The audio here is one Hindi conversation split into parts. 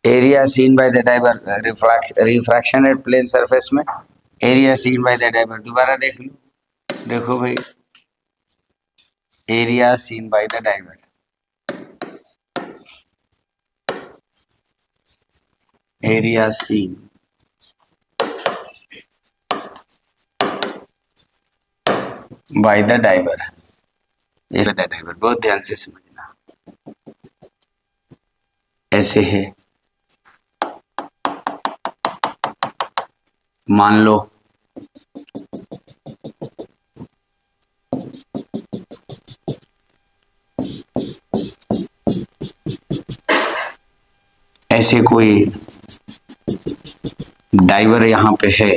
Area seen by the diver, refraction at plane surface में area seen by the diver. दोबारा देख लो, देखो भाई, area seen by the diver, area seen by the diver, diver बहुत ध्यान से समझना। ऐसे है, मान लो ऐसे कोई डाइवर यहां पे है,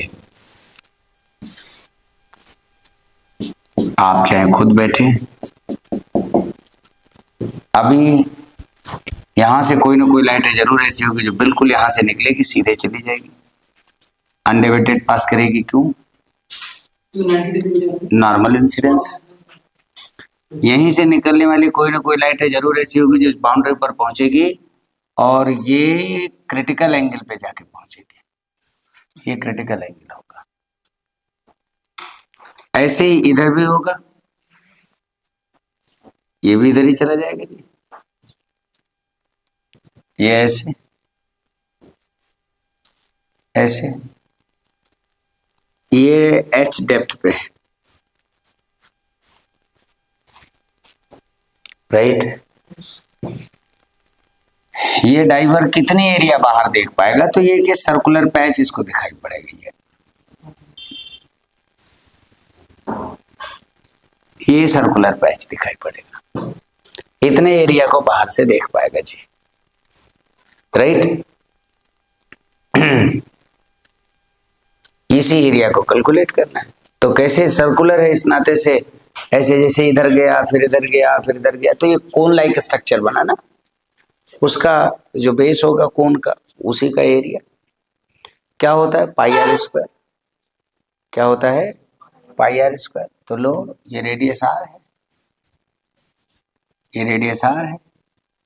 आप चाहे खुद बैठे, अभी यहां से कोई ना कोई लाइट जरूर ऐसी होगी जो बिल्कुल यहां से निकलेगी, सीधे चली जाएगी, अनडिवाइडेड पास करेगी। क्यों? Normal incidence. यहीं से निकलने वाली कोई ना कोई लाइट जरूर ऐसी होगी जो बाउंड्री पर पहुंचेगी और ये क्रिटिकल एंगल पे जाके पहुंचेगी, ये क्रिटिकल एंगल होगा। ऐसे ही इधर भी होगा, ये भी इधर ही चला जाएगा जी, ये ऐसे ऐसे, ये एच डेप्थ पे, राइट। ये डाइवर कितनी एरिया बाहर देख पाएगा? तो ये कि सर्कुलर पैच इसको दिखाई पड़ेगा, ये सर्कुलर पैच दिखाई पड़ेगा, इतने एरिया को बाहर से देख पाएगा जी, राइट। इसी एरिया को कैलकुलेट करना है। तो कैसे सर्कुलर है, इस नाते से ऐसे जैसे इधर गया फिर इधर गया फिर इधर गया, तो ये कोन लाइक स्ट्रक्चर बना ना, उसका जो बेस होगा कोन का, उसी का एरिया क्या होता है? पाई आर स्क्वायर। क्या होता है? पाई आर स्क्वायर। तो लो, ये रेडियस आर है, ये रेडियस आर है,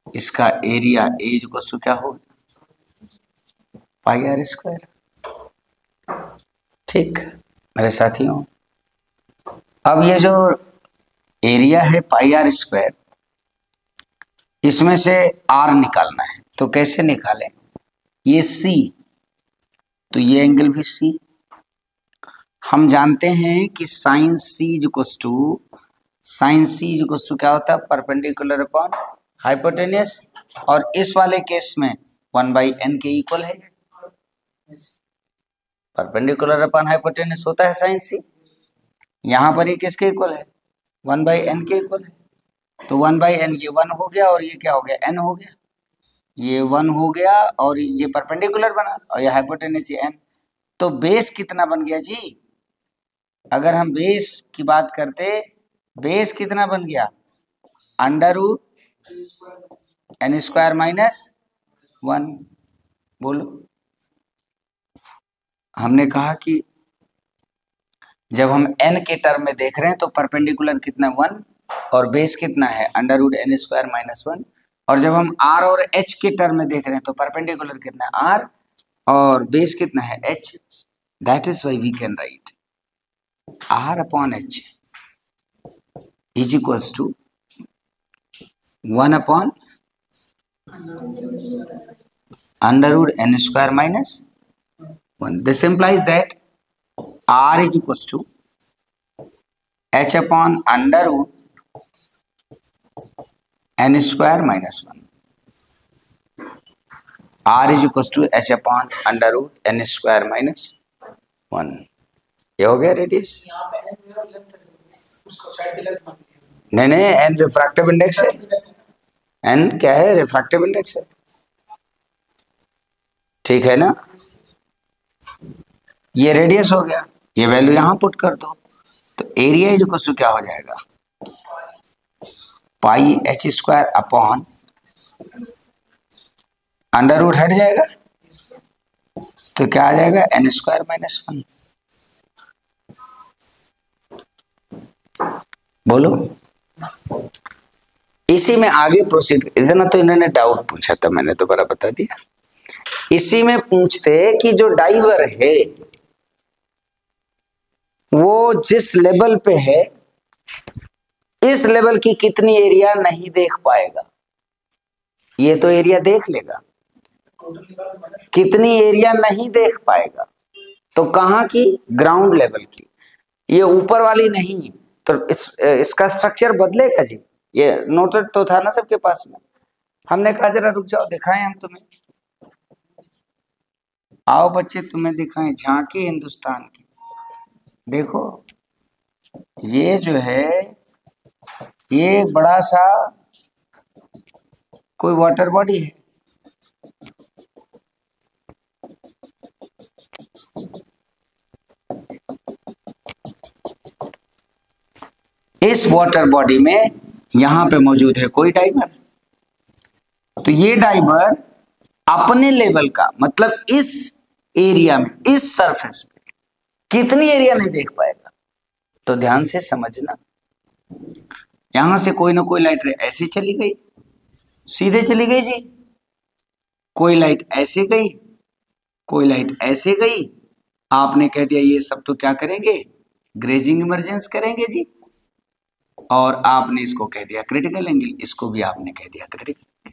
इसका एरिया ए इक्वल टू क्या होगा? पाई आर स्क्वायर। ठीक मेरे साथियों, अब ये जो एरिया है पाई आर स्क्वायर, इसमें से आर निकालना है, तो कैसे निकालें? ये सी, तो ये एंगल भी सी। हम जानते हैं कि sine C equal to, sine C equal to क्या होता है? परपेंडिकुलर अपॉन हाइपोटेन्यूस, और इस वाले केस में 1/n के इक्वल है, परपेंडिकुलर अपॉन हाइपोटेन्यूस होता है साइन सी। यहां पर ये किसके इक्वल है? 1/n के इक्वल है। तो 1/n, ये 1 हो गया और ये क्या हो गया? n हो गया। ये 1 हो गया और ये परपेंडिकुलर बना और ये हाइपोटेन्यूस ये n। तो बेस कितना बन गया जी? अगर हम बेस की बात करते, बेस कितना बन गया? Under root n square minus 1। बोलो, हमने कहा कि जब हम n के टर्म में देख रहे हैं तो परपेंडिकुलर कितना? 1, और बेस कितना है? Under root n square minus 1। और जब हम r और h के टर्म में देख रहे हैं तो परपेंडिकुलर कितना है? r, और बेस कितना है? h। That is why we can write r upon h is equals to 1 upon under root n square minus 1। This implies that r is equals to h upon under root n square minus 1। r is equals to h upon under root n square minus 1। ये हो गया रेडियस। नहीं नहीं, n रिफ्रैक्टिव इंडेक्स है। n क्या है? रिफ्रैक्टिव इंडेक्स है, ठीक है ना। ये रेडियस हो गया, ये वैल्यू यहां पुट कर दो, तो एरिया इज इक्वल टू क्या हो जाएगा? Pi H square upon under root हट जाएगा तो क्या आ जाएगा? n square minus 1। बोलो, इसी में आगे प्रोसीड, इतना तो इन्होंने डाउट पूछा था, मैंने दोबारा बता दिया। इसी में पूछते कि जो डाइवर है वो जिस लेवल पे है, इस लेवल की कितनी एरिया नहीं देख पाएगा। ये तो एरिया देख लेगा, कितनी एरिया नहीं देख पाएगा। तो कहाँ की? ग्राउंड लेवल की। ये ऊपर वाली नहीं, तो इसका स्ट्रक्चर बदलेगा जी। ये नोटेड तो था ना सबके पास में। हमने कहा जरा रुक जाओ, दिखाएं हम तुम्हें। आओ बच्चे तुम्हें दिखाएं झांकी हिंदुस्तान की। देखो ये जो है, ये बड़ा सा कोई वाटर बॉडी है, इस वाटर बॉडी में यहां पे मौजूद है कोई डाइवर। तो ये डाइवर अपने लेवल का, मतलब इस एरिया में, इस सरफेस पे कितनी एरिया नहीं देख पाएगा। तो ध्यान से समझना, यहां से कोई ना कोई लाइट ऐसे चली गई, सीधे चली गई जी, कोई लाइट ऐसे गई, कोई लाइट ऐसे गई। आपने कह दिया ये सब तो क्या करेंगे? ग्रेजिंग इमरजेंस करेंगे जी। और आपने इसको कह दिया क्रिटिकल एंगल, इसको भी आपने कह दिया क्रिटिकल।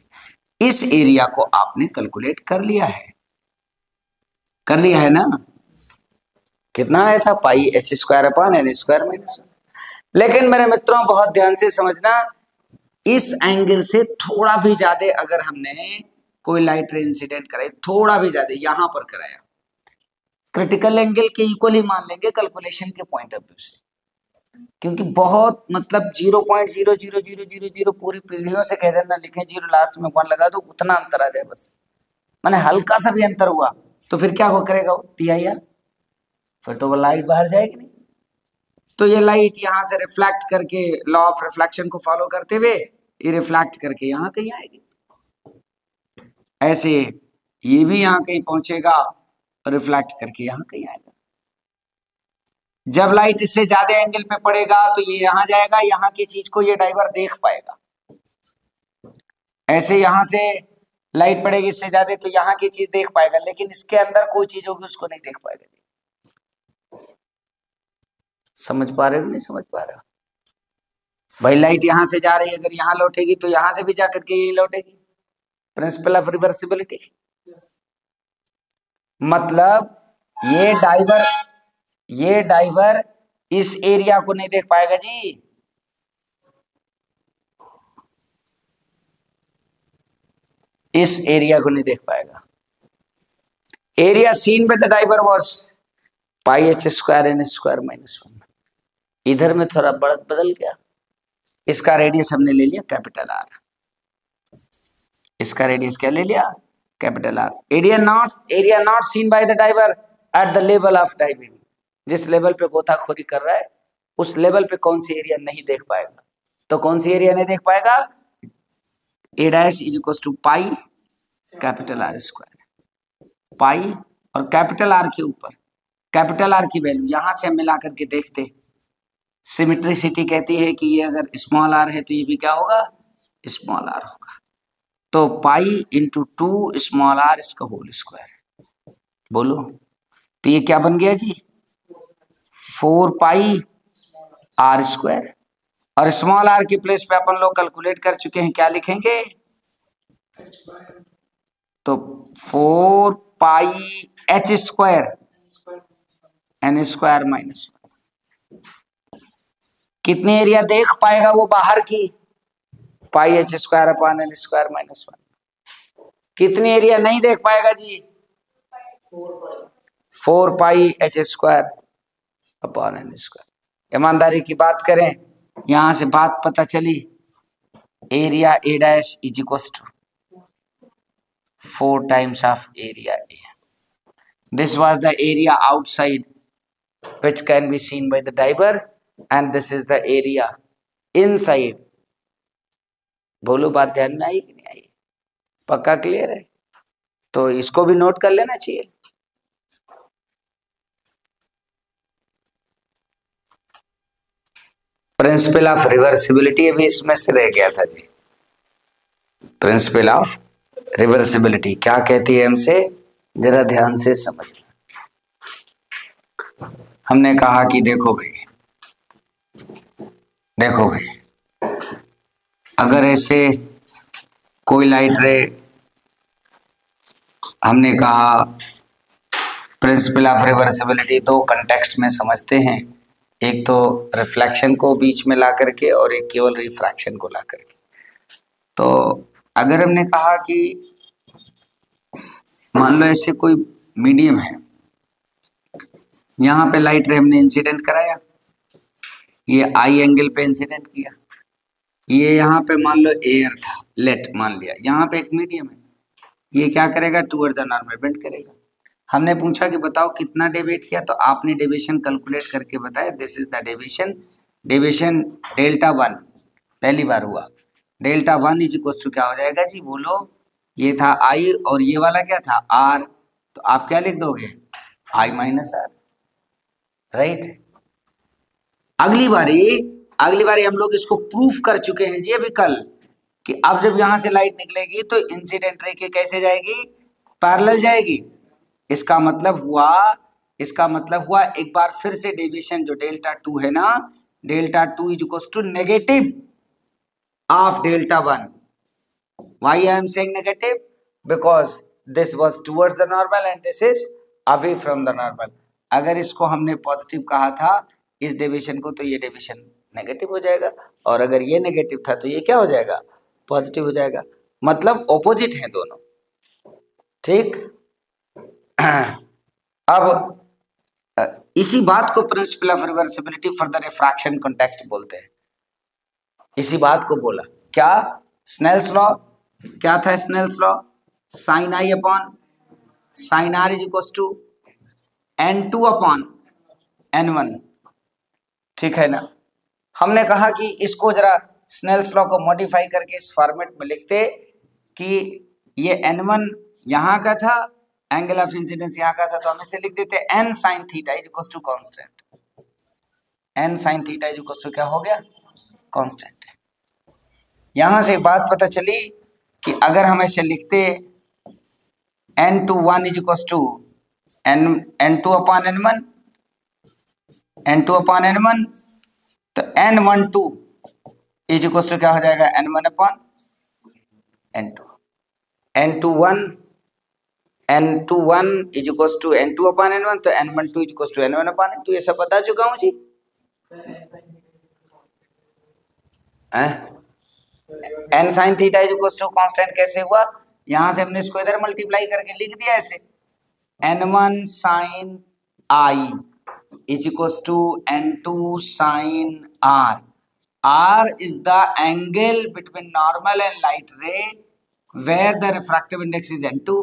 इस एरिया को आपने कैलकुलेट कर लिया है, कर लिया है ना। कितना आया था? पाई h square upon n square minus 1। लेकिन मेरे मित्रों बहुत ध्यान से समझना, इस एंगल से थोड़ा भी ज्यादा अगर हमने कोई लाइट रे इंसिडेंट कराई, थोड़ा भी ज्यादा यहां पर कराया, क्रिटिकल एंगल के इक्वल ही मान लेंगे कैलकुलेशन के पॉइंट ऑफ व्यू से। क्योंकि बहुत मतलब 0.00000 पूरी पीढ़ियों से कह देना लिखे, जीरो लास्ट में 1 लगा दो, उतना अंतर आ जाए बस, माने हल्का सा भी अंतर हुआ तो फिर क्या हो करेगा वो TIR, फिर तो वो लाइट बाहर जाएगी नहीं। तो ये लाइट यहां से रिफ्लेक्ट करके लॉ ऑफ रिफ्लेक्शन को फॉलो करते हुए ये रिफ्लेक्ट करके यहां कहीं आएगी, ऐसे ये भी यहां कहीं पहुंचेगा, रिफ्लेक्ट करके यहां कहीं आएगा। जब लाइट इससे ज्यादा एंगल पे पड़ेगा तो ये यहां जाएगा, यहां की चीज को ये डाइवर देख पाएगा। ऐसे यहां से लाइट पड़ेगी इससे ज्यादा तो यहां की चीज देख पाएगा, लेकिन इसके अंदर कोई चीज होगी उसको नहीं देख पाएगा। समझ पा रहे हो नहीं समझ पा रहे हो भाई? लाइट यहां से जा रही है, अगर यहां लौटेगी तो यहां से भी जाकर के यही लौटेगी, प्रिंसिपल ऑफ रिवर्सिबिलिटी। मतलब ये डाइवर इस एरिया को नहीं देख पाएगा जी, इस एरिया को नहीं देख पाएगा। Area seen by the diver was pi h square n square minus 1। इधर में थोड़ा बढ़त बदल गया, इसका रेडियस हमने ले लिया कैपिटल R, इसका रेडियस क्या ले लिया? Capital R। Area not seen by the diver at the level of diving. जिस लेवल पे गोताखोरी कर रहा है उस लेवल पे कौन सी एरिया नहीं देख पाएगा? तो कौन सी एरिया नहीं देख पाएगा? A dash is equal to pi capital R square, pi और कैपिटल R के ऊपर कैपिटल R की वैल्यू यहां से हम मिला करके देखते, सिमेट्रिसिटी कहती है कि ये अगर स्मॉल r है तो ये भी क्या होगा? स्मॉल r होगा। तो पाई इंटू 2 स्मॉल r इसका होल स्क्वायर। बोलो तो ये क्या बन गया जी? 4 पाई r स्क्वायर। और स्मॉल r के प्लेस पे अपन लोग कैलकुलेट कर चुके हैं, क्या लिखेंगे? तो 4 pi h square n square minus 1। कितनी एरिया देख पाएगा वो बाहर की? Pi h square upon n square minus 1। कितनी एरिया नहीं देख पाएगा जी? 4 pi h square upon n square. ईमानदारी की बात करें, यहां से बात पता चली, area A dash is equal to 4 times of area A। This was the area outside which can be seen by the diver and this is the area inside। बोलो बात ध्यान में आई कि नहीं आई? पक्का क्लियर है? तो इसको भी नोट कर लेना चाहिए। प्रिंसिपल ऑफ रिवर्सिबिलिटी अभी इसमें से रह गया था जी। प्रिंसिपल ऑफ रिवर्सिबिलिटी क्या कहती है हमसे, जरा ध्यान से समझना। हमने कहा कि देखो भाई, देखो भाई, अगर ऐसे कोई लाइट रे, हमने कहा प्रिंसिपल ऑफ रिवर्सिबिलिटी दो कंटेक्स्ट में समझते हैं, एक तो रिफ्लेक्शन को बीच में ला करके और एक केवल रिफ्रैक्शन को ला करके। तो अगर हमने कहा कि मान लो ऐसे कोई मीडियम है, यहाँ पे लाइट रे हमने इंसिडेंट कराया, ये आई एंगल पे इंसिडेंट किया, ये यहाँ पे मान लो एयर था, लेट मान लिया, यहाँ पे एक मीडियम है, ये क्या करेगा, टूवर्ड द नॉर्मल बेंड करेगा। हमने पूछा कि बताओ कितना डेविएट किया, तो आपने डेविएशन कैलकुलेट करके बताया, this is the deviation, deviation delta one पहली बार हुआ, delta one is equal to क्या हो जाएगा जी, बोलो, ये था आई और ये वाला क्या था आर, तो आप क्या लिख दोगे, आई माइनस आर, राइट। अगली बारी हम लोग इसको प्रूफ कर चुके हैं जी अभी कल, कि अब जब यहां से लाइट निकलेगी तो इंसिडेंट रे के कैसे जाएगी, पैरेलल जाएगी। इसका मतलब हुआ एक बार फिर से डेविएशन जो डेल्टा टू है ना, delta two is equal to negative of delta one. Why I am saying negative, because this was towards the normal and this is away from the normal. अगर इसको हमने पॉजिटिव कहा था इस डेविएशन को, तो ये डेविएशन नेगेटिव हो जाएगा, और अगर ये नेगेटिव था तो ये क्या हो जाएगा, पॉजिटिव हो जाएगा। मतलब ऑपोजिट हैं दोनों, ठीक। अब इसी बात को principal of reversibility for the refraction context बोलते हैं। इसी बात को बोला क्या, स्नेल्स लॉ, क्या था Snell's law, sine i upon sine r is equal to n2 upon n1, ठीक है ना। हमने कहा कि इसको जरा स्नेल्स लॉ को मॉडिफाई करके इस फॉर्मेट में लिखते कि ये n1 यहाँ का था, एंगल ऑफ इंसिडेंस यहाँ का था, तो हम इसे लिख देते n sin theta is equal to constant, n sin theta is equal to क्या हो गया, कांस्टेंट। यहां से बात पता चली कि अगर हम ऐसे लिखते n21 is equal to n2 upon n1, n2 upon n1, तो n12 इज इक्वल टू क्या हो जाएगा, n1 upon n2, n21 is equal to n2 upon n1, तो n12 is equal to n1 upon n2। ये सब बता चुका हूं जी, n sin theta is equal to constant कैसे हुआ, यहां से हमने इसको इधर मल्टीप्लाई करके लिख दिया ऐसे, n1 sin i is equal to n2 sin r, r is the angle between normal and light ray where the refractive index is n2,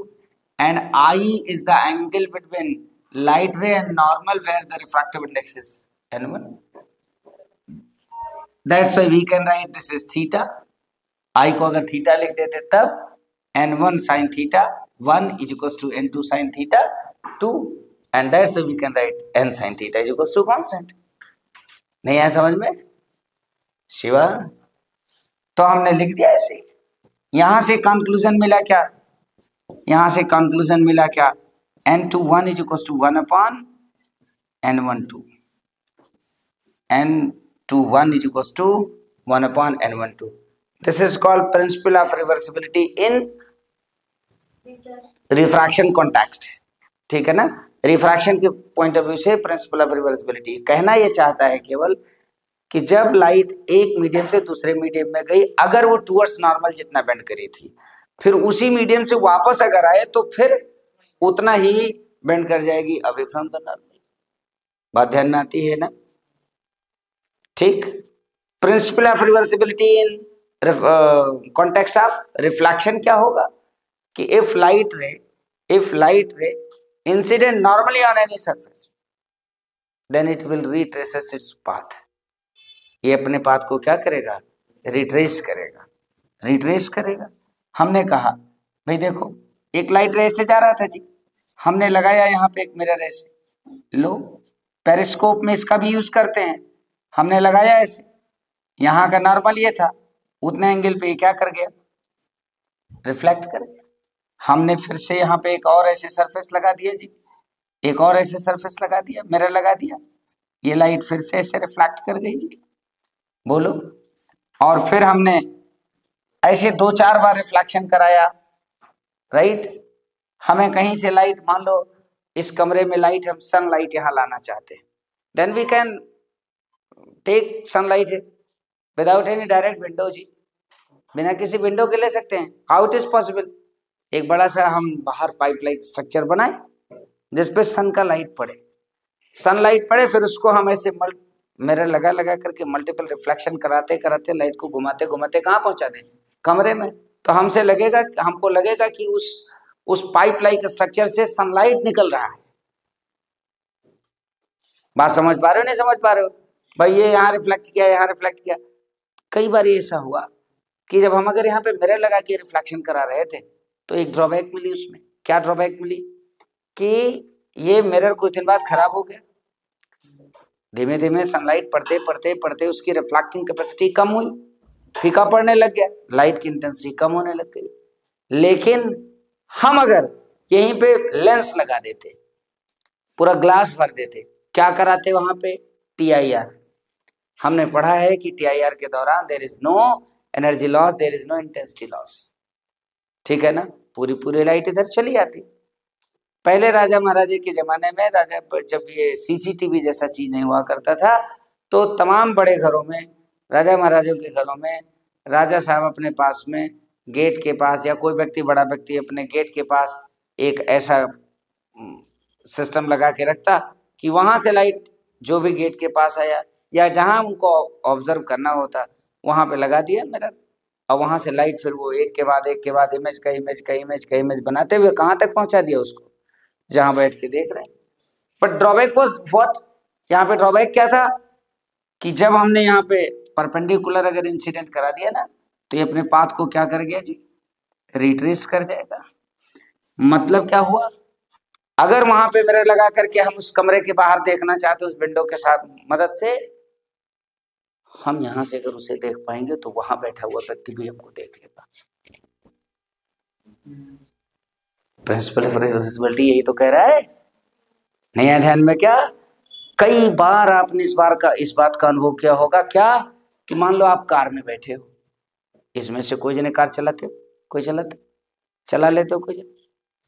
and I is the angle between light ray and normal where the refractive index is n1. That's why we can write this is theta. I को अगर थीटा लिख देते तब n1 sin theta 1 is equals to n2 sin theta 2, and that's why we can write n sin theta is equals to constant. नहीं आया समझ में शिवा? तो हमने लिख दिया ऐसे। यहां से कंक्लूजन मिला क्या, यहां से कंक्लूजन मिला क्या, n21 is equals to 1 upon n12, n21 is equals to 1 upon n12. This is called principle of reversibility in refraction context, ठीक है ना। रिफ्रैक्शन के पॉइंट ऑफ व्यू से प्रिंसिपल ऑफ रिवर्सिबिलिटी कहना यह चाहता है केवल कि जब लाइट एक मीडियम से दूसरे मीडियम में गई, अगर वो टुवर्ड्स नॉर्मल जितना बेंड करी थी, फिर उसी मीडियम से वापस अगर आए तो फिर उतना ही बेंड कर जाएगी अवे फ्रॉम द नॉर्मल। बात ध्यान में आती है ना, ठीक। Principle of reversibility in context of reflection क्या होगा कि if light ray incident normally on any surface, then it will retraces its path. ये अपने पाथ को क्या करेगा, रिट्रेस करेगा। हमने कहा भाई देखो एक लाइट रे से जा रहा था जी, हमने लगाया यहाँ पे एक मिरर ऐसे, लो पेरिस्कोप में इसका भी यूज करते हैं, हमने लगाया ऐसे, यहाँ का नॉर्मल ये था, उतने एंगल पे क्या कर गया, रिफ्लेक्ट कर गया। हमने फिर से यहाँ पे एक और ऐसे सरफेस लगा दिया जी, एक और ऐसे सरफेस लगा दिया, मिरर लगा दिया, ये लाइट फिर से ऐसे रिफ्लेक्ट कर गई जी, बोलो। और फिर हमने ऐसे 2-4 बार रिफ्लेक्शन कराया, राइट। हमें कहीं से लाइट, मान लो इस कमरे में लाइट, हम सनलाइट यहाँ लाना चाहते हैं, then we can take sunlight है विदाउट एनी डायरेक्ट विंडो जी, बिना किसी विंडो के ले सकते हैं। How it is possible? एक बड़ा सा हम बाहर पाइप लाइक स्ट्रक्चर बनाए जिसपे सन का लाइट पड़े, सनलाइट पड़े, फिर उसको हम ऐसे मिरर लगा लगा करके मल्टीपल रिफ्लेक्शन कराते कराते लाइट को घुमाते घुमाते कहाँ पहुंचा दें? कमरे में। तो हमको लगेगा कि उस पाइप लाइक स्ट्रक्चर से सनलाइट निकल रहा है। बात समझ पा रहे हो नहीं समझ पा रहे हो? भाई ये यहाँ रिफ्लेक्ट किया, यहाँ रिफ्लेक्ट किया। कई बार ऐसा हुआ कि जब हम अगर यहाँ पे मिरर लगा के रिफ्लेक्शन करा रहे थे तो एक ड्रॉबैक मिली उसमें। क्या ड्रॉबैक मिली? कि ये मिरर कुछ दिन बाद खराब हो गया, धीमे धीमे सनलाइट पड़ते पड़ते पड़ते उसकी रिफ्लेक्टिंग कैपेसिटी कम हुई, फीका पड़ने लग गया, लाइट की इंटेंसिटी कम होने लग गई। लेकिन हम अगर यहीं पे लेंस लगा देते, पूरा ग्लास भर देते, क्या कराते वहां पे? TIR। हमने पढ़ा है कि TIR के दौरान there is no energy loss, there is no intensity loss, ठीक है ना। पूरी लाइट इधर चली आती। पहले राजा महाराजे के जमाने में, जब ये CCTV जैसा चीज नहीं हुआ करता था, तो तमाम बड़े घरों में, राजा महाराजों के घरों में, राजा साहब अपने पास में गेट के पास, या कोई व्यक्ति, बड़ा व्यक्ति अपने गेट के पास एक ऐसा सिस्टम लगा के रखता कि वहां से लाइट जो भी गेट के पास आया या जहां उनको ऑब्जर्व करना होता वहां पे लगा दिया मिरर, और वहां से लाइट फिर वो एक के बाद इमेज का इमेज बनाते हुए कहाँ तक पहुंचा दिया उसको, जहां बैठ के देख रहे हैं। But drawback was what? यहाँ पे ड्रॉबैक क्या था कि जब हमने यहाँ पे परपेंडिकुलर अगर इंसिडेंट करा दिया ना, तो ये अपने पाथ को क्या कर गया जी? रिट्रेस कर जाएगा। मतलब क्या हुआ? अगर वहां पे मिरर लगा करके हम उस कमरे के बाहर देखना चाहते, उस विंडो के साथ मदद से, हम यहां से अगर उसे देख पाएंगे तो वहां बैठा हुआ व्यक्ति भी हमको देख लेगा। प्रिंसिपल ऑफ रिवर्सिबिलिटी यही तो कह रहा है, नहीं है ध्यान में क्या? कई बार आपने इस बात का अनुभव किया होगा क्या, कि मान लो आप कार में बैठे हो, इसमें से कोई जने कार चलाते हो, कोई चला लेते हो, कोई जने,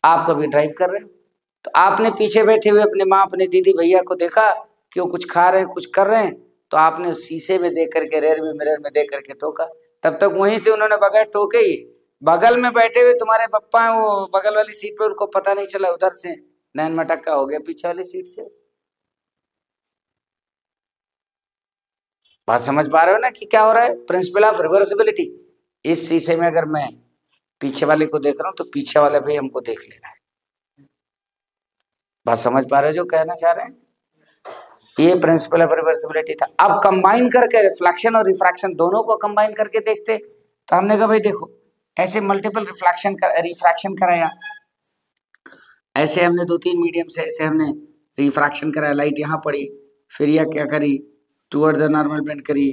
आप कभी ड्राइव कर रहे हो, तो आपने पीछे बैठे हुए अपने माँ, अपने दीदी, भैया को देखा कि वो कुछ खा रहे हैं, कुछ कर रहे हैं, तो आपने शीशे में देख करके, रेयर में मिरर में देख करके टोका। तब तक वहीं से उन्होंने बगैर टोके ही बगल में बैठे हुए तुम्हारे पप्पा हैं, वो बगल वाली सीट पे, उनको पता नहीं चला, उधर से नैन मटक्का हो गया पीछे वाली सीट से। बात समझ पा रहे हो ना कि क्या हो रहा है? Principal of reversibility. इस शीशे में अगर मैं पीछे वाले को देख रहा हूं तो पीछे वाला भी हमको देख ले रहा है। बात समझ पा रहे हो जो कहना चाह रहे हैं? ये प्रिंसिपल ऑफ रिवर्सिबिलिटी था। अब कंबाइन करके रिफ्लेक्शन और रिफ्रैक्शन दोनों को कंबाइन करके देखते, तो हमने कहा भाई देखो, ऐसे मल्टीपल रिफ्रैक्शन कराया, ऐसे हमने 2-3 मीडियम से ऐसे हमने रिफ्रैक्शन कराया, लाइट यहाँ पड़ी, फिर यह क्या करी, टुवर्ड द नॉर्मल बेंड करी,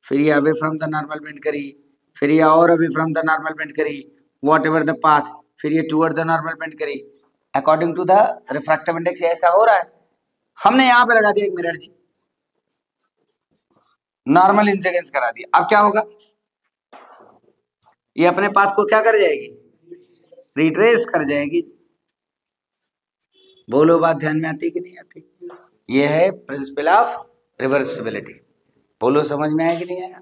फिर ये away from the normal bend करी, फिर ये और away from the normal bend करी, वॉट एवर द पाथ, फिर ये टुवर्ड द नॉर्मल बेंड करी, according to the refractive index. ऐसा हो रहा है। हमने यहाँ पे लगा दिया एक मिरर जी, नॉर्मल इंसिडेंस करा दिया। अब क्या होगा? ये अपने पाथ को क्या कर जाएगी? रिट्रेस कर जाएगी। बोलो, बात ध्यान में आती कि नहीं आती? ये है प्रिंसिपल ऑफ रिवर्सिबिलिटी। बोलो, समझ में आया कि नहीं आया?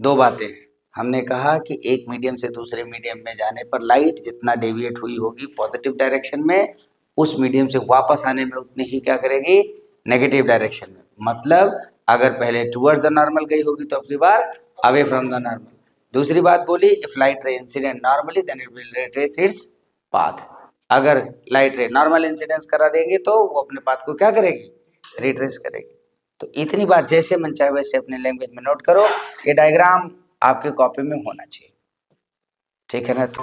2 बातें हैं। हमने कहा कि एक मीडियम से दूसरे मीडियम में जाने पर लाइट जितना डेविएट हुई होगी पॉजिटिव डायरेक्शन में, उस मीडियम से वापस आने में उतनी ही क्या करेगी? नेगेटिव डायरेक्शन में। मतलब अगर पहले टुवर्ड्स द नॉर्मल गई होगी तो अब की बार अवे फ्रॉम द नॉर्मल। दूसरी बात बोली, if light ray incident normally then it will retrace its path. अगर लाइट रे नॉर्मल इंसिडेंस करा देंगे तो वो अपने पाथ को क्या करेगी? रिट्रेस करेगी। तो इतनी बात जैसे मन चाहे वैसे अपने लैंग्वेज में नोट करो। ये डायग्राम आपके कॉपी में होना चाहिए, ठीक है ना? तो